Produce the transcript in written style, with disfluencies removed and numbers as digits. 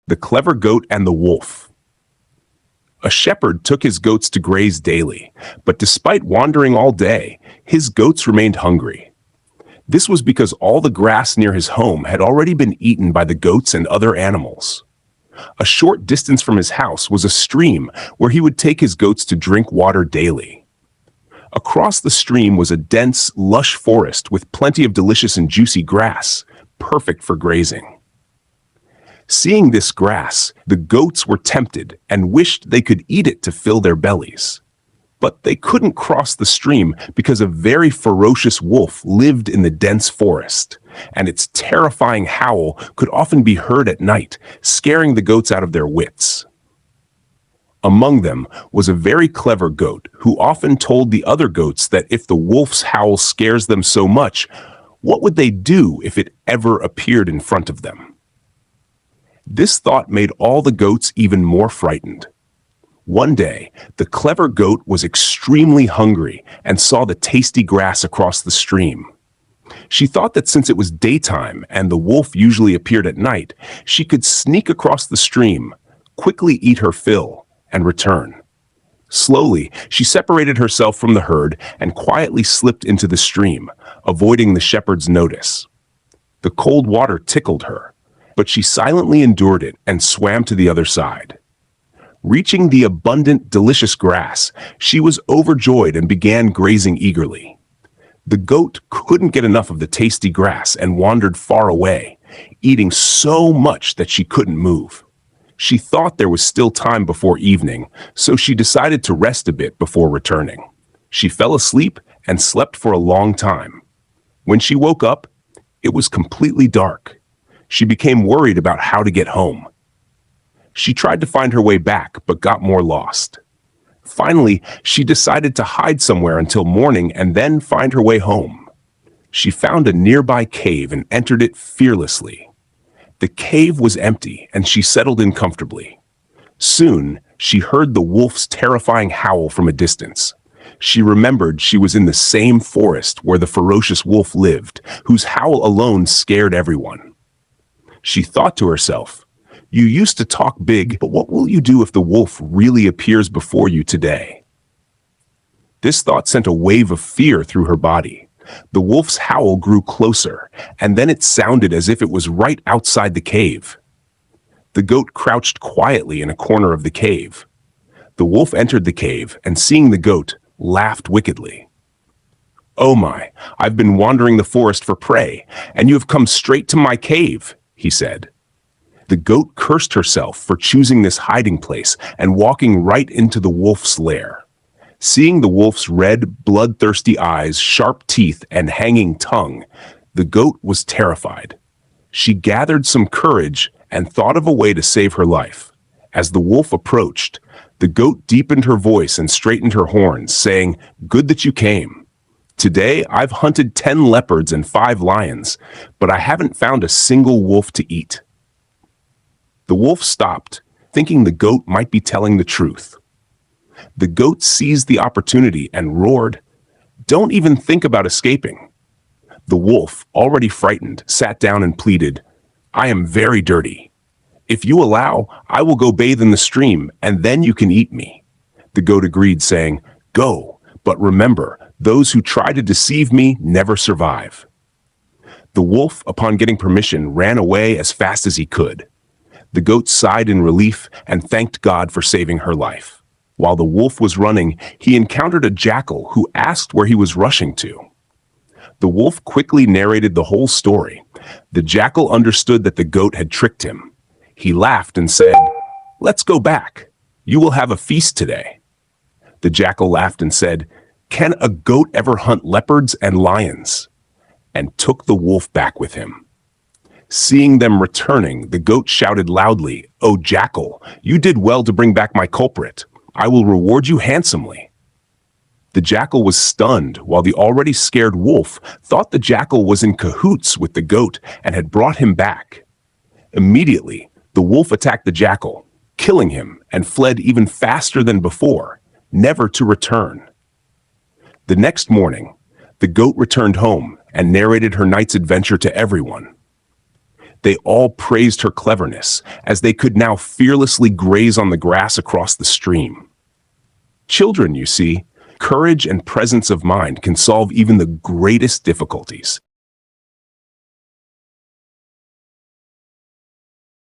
The Clever Goat and the Wolf. A shepherd took his goats to graze daily, but despite wandering all day, his goats remained hungry. This was because all the grass near his home had already been eaten by the goats and other animals. A short distance from his house was a stream where he would take his goats to drink water daily. Across the stream was a dense, lush forest with plenty of delicious and juicy grass, perfect for grazing. Seeing this grass, the goats were tempted and wished they could eat it to fill their bellies. But they couldn't cross the stream because a very ferocious wolf lived in the dense forest, and its terrifying howl could often be heard at night, scaring the goats out of their wits. Among them was a very clever goat who often told the other goats that if the wolf's howl scares them so much, what would they do if it ever appeared in front of them? This thought made all the goats even more frightened. One day, the clever goat was extremely hungry and saw the tasty grass across the stream. She thought that since it was daytime and the wolf usually appeared at night, she could sneak across the stream, quickly eat her fill, and return. Slowly, she separated herself from the herd and quietly slipped into the stream, avoiding the shepherd's notice. The cold water tickled her, but she silently endured it and swam to the other side. Reaching the abundant, delicious grass, she was overjoyed and began grazing eagerly. The goat couldn't get enough of the tasty grass and wandered far away, eating so much that she couldn't move. She thought there was still time before evening, so she decided to rest a bit before returning. She fell asleep and slept for a long time. When she woke up, it was completely dark. She became worried about how to get home. She tried to find her way back, but got more lost. Finally, she decided to hide somewhere until morning and then find her way home. She found a nearby cave and entered it fearlessly. The cave was empty, and she settled in comfortably. Soon, she heard the wolf's terrifying howl from a distance. She remembered she was in the same forest where the ferocious wolf lived, whose howl alone scared everyone. She thought to herself, "You used to talk big, but what will you do if the wolf really appears before you today?" This thought sent a wave of fear through her body. The wolf's howl grew closer, and then it sounded as if it was right outside the cave. The goat crouched quietly in a corner of the cave. The wolf entered the cave, and seeing the goat, laughed wickedly. "Oh my, I've been wandering the forest for prey, and you have come straight to my cave," he said. The goat cursed herself for choosing this hiding place and walking right into the wolf's lair. Seeing the wolf's red, bloodthirsty eyes, sharp teeth, and hanging tongue, the goat was terrified. She gathered some courage and thought of a way to save her life. As the wolf approached, the goat deepened her voice and straightened her horns, saying, "Good that you came. Today, I've hunted 10 leopards and 5 lions, but I haven't found a single wolf to eat." The wolf stopped, thinking the goat might be telling the truth. The goat seized the opportunity and roared, "Don't even think about escaping." The wolf, already frightened, sat down and pleaded, "I am very dirty. If you allow, I will go bathe in the stream, and then you can eat me." The goat agreed, saying, "Go, but remember, those who try to deceive me never survive." The wolf, upon getting permission, ran away as fast as he could. The goat sighed in relief and thanked God for saving her life. While the wolf was running, he encountered a jackal who asked where he was rushing to. The wolf quickly narrated the whole story. The jackal understood that the goat had tricked him. He laughed and said, "Let's go back. You will have a feast today." The jackal laughed and said, "Can a goat ever hunt leopards and lions?" and took the wolf back with him. Seeing them returning, the goat shouted loudly, "Oh, jackal, you did well to bring back my culprit. I will reward you handsomely." The jackal was stunned, while the already scared wolf thought the jackal was in cahoots with the goat and had brought him back. Immediately, the wolf attacked the jackal, killing him, and fled even faster than before, never to return. The next morning, the goat returned home and narrated her night's adventure to everyone. They all praised her cleverness, as they could now fearlessly graze on the grass across the stream. Children, you see, courage and presence of mind can solve even the greatest difficulties.